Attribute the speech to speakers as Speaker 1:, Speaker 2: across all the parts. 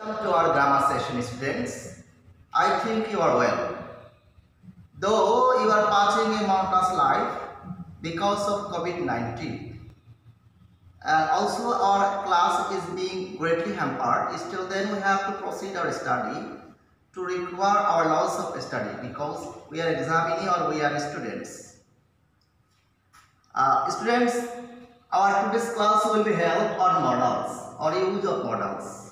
Speaker 1: To our grammar session, students. I think you are well. Though you are passing a mountainous life because of COVID-19, and also our class is being greatly hampered, still then we have to proceed our study to recover our loss of study because we are examining or we are students. Students, our today's class will be held on modals or use of modals.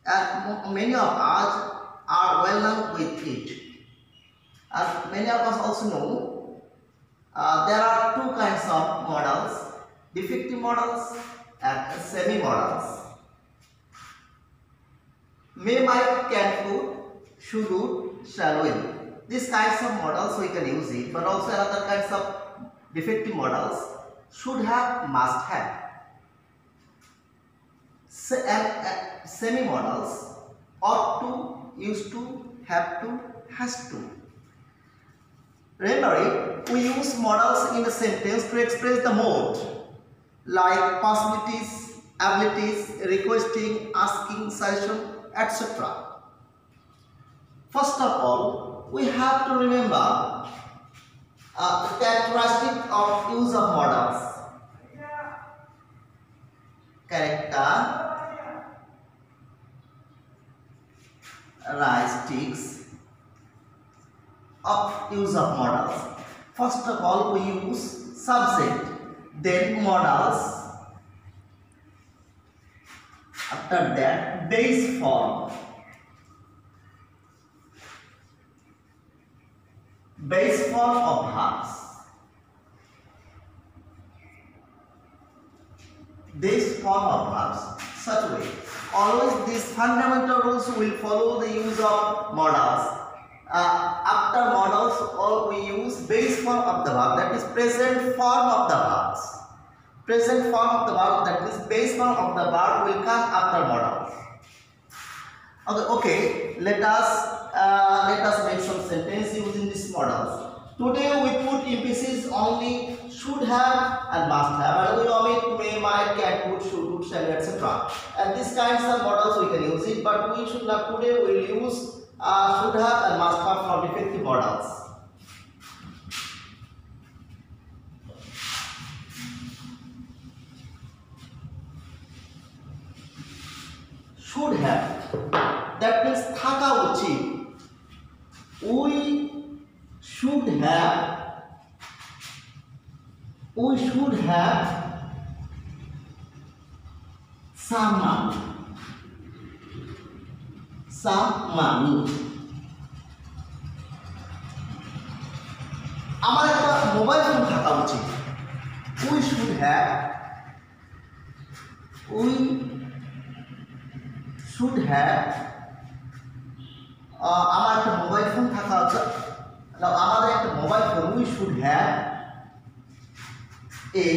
Speaker 1: And many of us are well known with it. As many of us also know, there are two kinds of modals: defective modals and semi-modals. May, might, can, could, should, would, shall, will. These kinds of modals we can use it, but also other kinds of defective modals: should have, must have. Semi-modals: ought to, used to, have to, has to. Remember, we use modals in the sentence to express the mode, like possibilities, abilities, requesting, asking, suggestion, etc. First of all, we have to remember the characteristic of use of modals. Characteristics of use of modals. First of all, we use subject, then modals, after that base form. Base form of verbs. This form of verbs, such way. Always these fundamental rules will follow the use of modals. After modals, all we use base form of the verb, that is present form of the verbs. Present form of the verb, that is base form of the verb, will come after modals. Okay. Let us make some sentence using these modals. Today we put emphasis only should have and must have, and we omit may, might, can, could, should, would, shall, etc. And these kinds of modals we can use it, but we should not. Today we will use should have and must have from defective modals. Should have, that means thaka uchit. We should have some money. আমার একটা mobile phone থাকা উচিত। We should have আমার একটা mobile phone থাকা উচিত। আমাদের একটা mobile phone, we should have a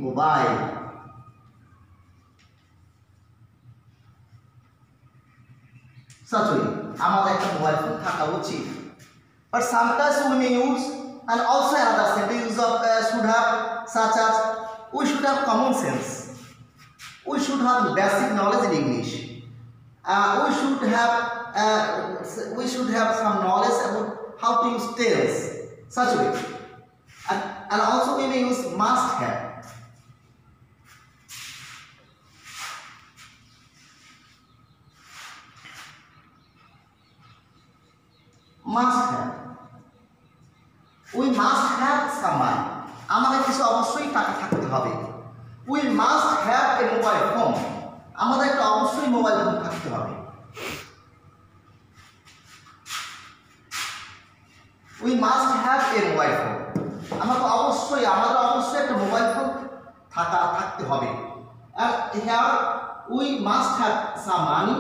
Speaker 1: mobile. Such way, আমাদের একটা মোবাইল ফোন থাকা উচিত। But sometimes we may use and also another sentence use of should have, such as we should have common sense. We should have basic knowledge in English. We should have some knowledge about how to use tense. Such way, and also we may use must have. Must have. We must have some money. আমাদের কিছু অবশ্যই টাকা থাকতে হবে। We must have a mobile phone. আমাদের একটা অবশ্যই mobile phone থাকতে হবে। We must have a mobile phone. আমাদের অবশ্যই একটা মোবাইল ফোন থাকতে হবে। And here we must have some money.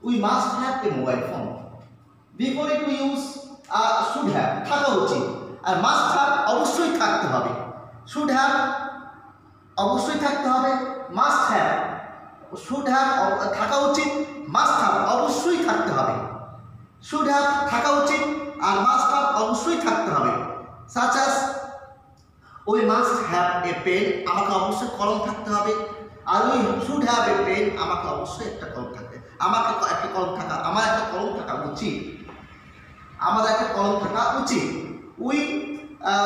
Speaker 1: We must have a mobile phone. Before it we use should have, থাকা উচিত, আর must have অবশ্যই থাকতে হবে। should have অবশ্যই থাকতে হবে, must have should have থাকা উচিত, must have অবশ্যই থাকতে হবে। should have থাকা উচিত আর must have অবশ্যই থাকতে হবে। such as we must have a pen, আমাকে অবশ্যই কলম থাকতে হবে। আর we should have a pen, আমাকে অবশ্যই একটা কলম থাকে, আমাকে একটা কলম থাকা, আমার একটা কলম থাকা উচিত, আমাদের একটা কলম থাকা উচিত। We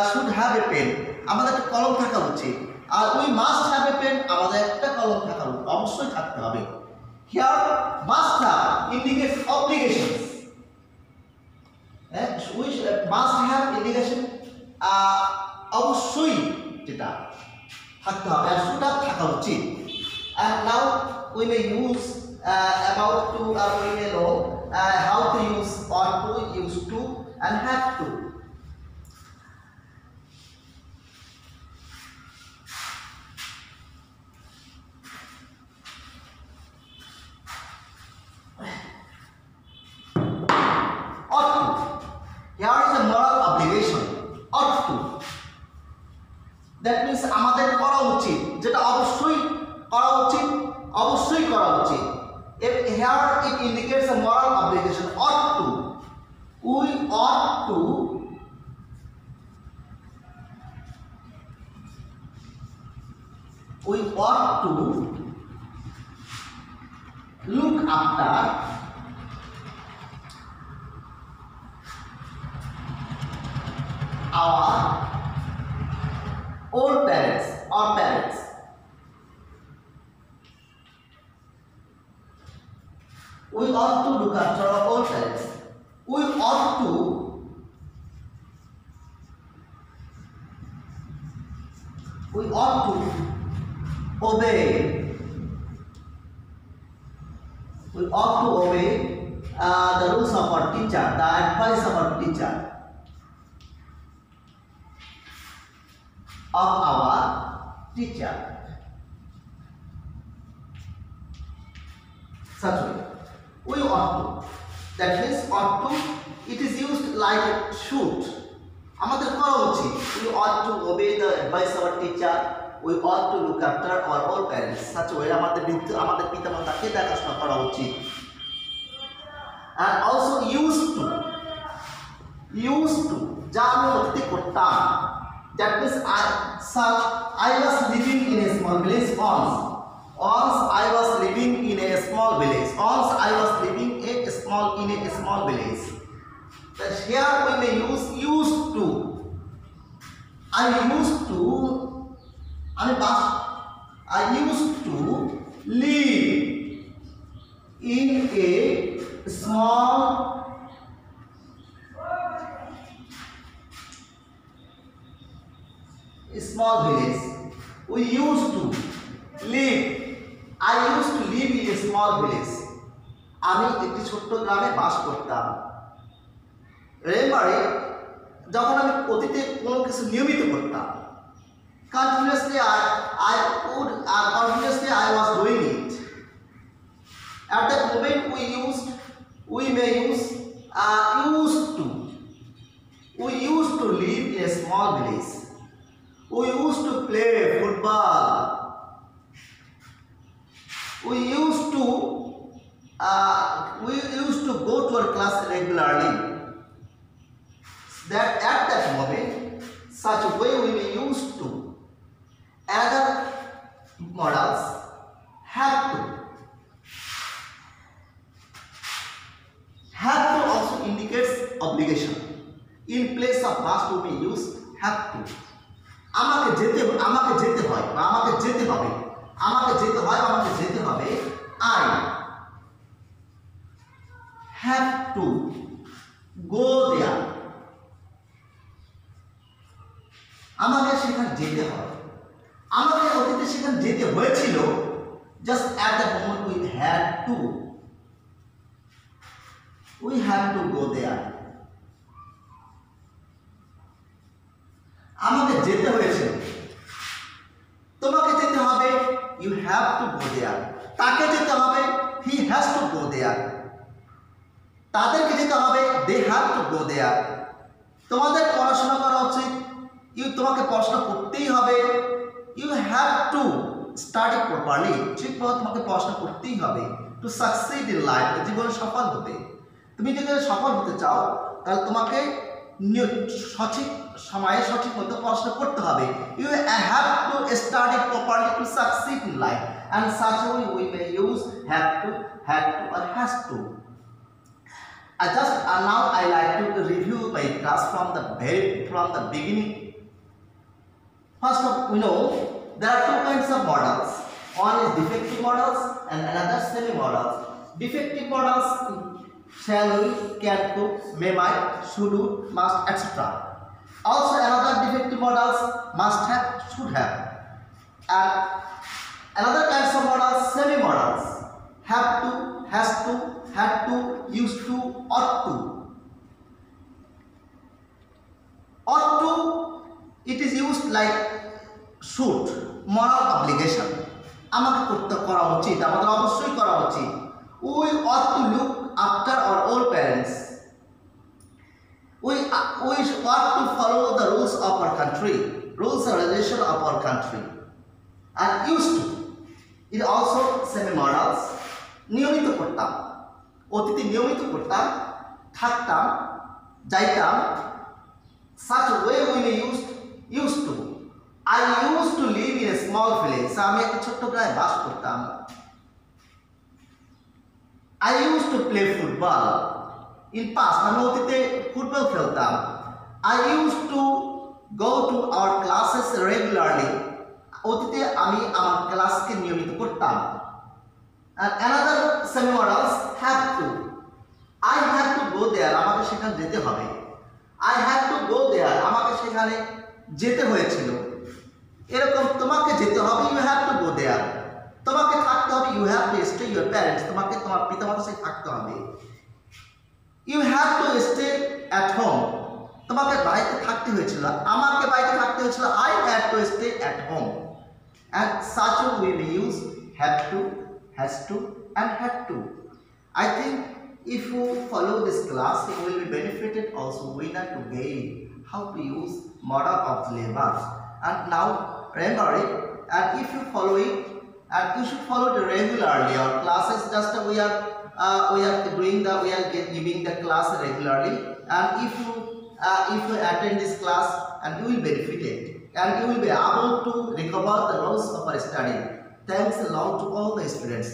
Speaker 1: should have a pen, আমাদের একটা কলম থাকা উচিত। আর we must have a pen, আমাদের একটা কলম থাকা অবশ্যই থাকতে হবে। Here must have indicates obligations, we must have indication অবশ্যই যেটা থাকতে হবে, আর শুড হ্যাভ থাকা উচিত। And now we may use about to, we may know how to use ought to, used to, and have to. Ought to. Here is a moral obligation. Ought to. That means আমাদের করা উচিত, যেটা অবশ্যই করা উচিত, অবশ্যই করা উচিত। Here it indicates a moral obligation. Ought to. We ought to look after our old parents or parents. We ought to look after our old parents. We ought to obey. We ought to obey the rules of our teacher, the advice of our teacher, of our teacher. Such way. We ought to. That means ought to. It is used like should. আমাদের করা উচিত। We ought to obey the advice of our teacher. We ought to look after our old parents. Such way আমাদের পিতামাতাকে দেখাশোনা করা উচিত। And also used to. যা আমি অতীতে করতাম। That means I was living in a small village once. Once I was living in a small village. Once I was living in a small village. But here we may use used to. I used to live in a small village. We used to live. I used to live in a small village. আমি একটি ছোট্ট গ্রামে বাস করতাম। এবারে যখন আমি অতীতে কোনো কিছু নিয়মিত করতাম, continuously I was doing it. At that moment we may use used to. We used to live in a small village. We used to play football. We used to go to our class regularly. That at that moment, such a way we may use to. Other models have to. Have to also indicates obligation. In place of must we may use have to. আমাকে যেতে হয় বা আমাকে যেতে হবে। I have to go there. আমাকে সেখানে যেতে হয়। আমাকে অতীতে সেখানে যেতে হয়েছিল। Just at that moment we had to. We have to go there. আমাকে যেতে হয়েছিল। তোমাকে যেতে হবে। You have to go there. তাকে যেতে হবে। He has to go there. তাদেরকে যেতে হবে। They have to go there. তোমাদের পড়াশোনা করা উচিত। তোমাকে পড়াশোনা করতেই হবে। You have to study properly. ঠিকভাবে তোমাকে পড়াশোনা করতেই হবে। To succeed in life. জীবনে সফল হতে। তুমি যদি সফল হতে চাও তাহলে তোমাকে সঠিক সময়ে সঠিক মতো পড়াশোনা করতে হবে। You have to study properly to succeed in life. and such way we may use have to, had to, or has to. Now I like to review my class from the beginning. First of we know there are two kinds of models. One is defective models and another semi models. Defective models shall we, can cook, may might, should do, must, etc. Also another defective models must have, should have. And another kinds of models, semi models, have to, has to, had to, used to, ought to. Ought to, it is used like should, moral obligation. আমাকে করতে করা উচিত, আমাদের অবশ্যই করা উচিত। We ought to look after our old parents. We ought to follow the rules of our country, rules and regulations of our country. And used to, it also semi models. নিয়মিত করতাম, অতীতে নিয়মিত করতাম, থাকতাম, যাইতাম। Such a way we may used to. I used to live in a small village. আমি একটা ছোট্ট গ্রামে বাস করতাম। I used to play football. In past, আমি অতীতে ফুটবল খেলতাম। I used to go to our classes regularly. অতীতে আমি আমার ক্লাসকে নিয়মিত করতাম। And another semi models have to. I have to go there. আমাকে সেখানে যেতে হবে। I have to go there. আমাকে সেখানে যেতে হয়েছিল। এরকম তোমাকে যেতে হবে, you have to go there. তোমাকে থাকতে হবে, you have to stay your parents. তোমাকে তোমার পিতামাতার সাথে থাকতে হবে। You have to stay at home. তোমাকে বাড়িতে থাকতে হয়েছিল, আমাকে বাড়িতে থাকতে হয়েছিল, I had to stay at home. And such a we may use have to, has to, and had to. I think if you follow this class, you will be benefited also. We need to gain how to use model of labor. And now remember it. And if you follow it, and you should follow it regularly. Our classes just we are giving the class regularly. And if you attend this class, and you will benefit it, and you will be able to recover the loss of our study. Thanks a lot to all the students.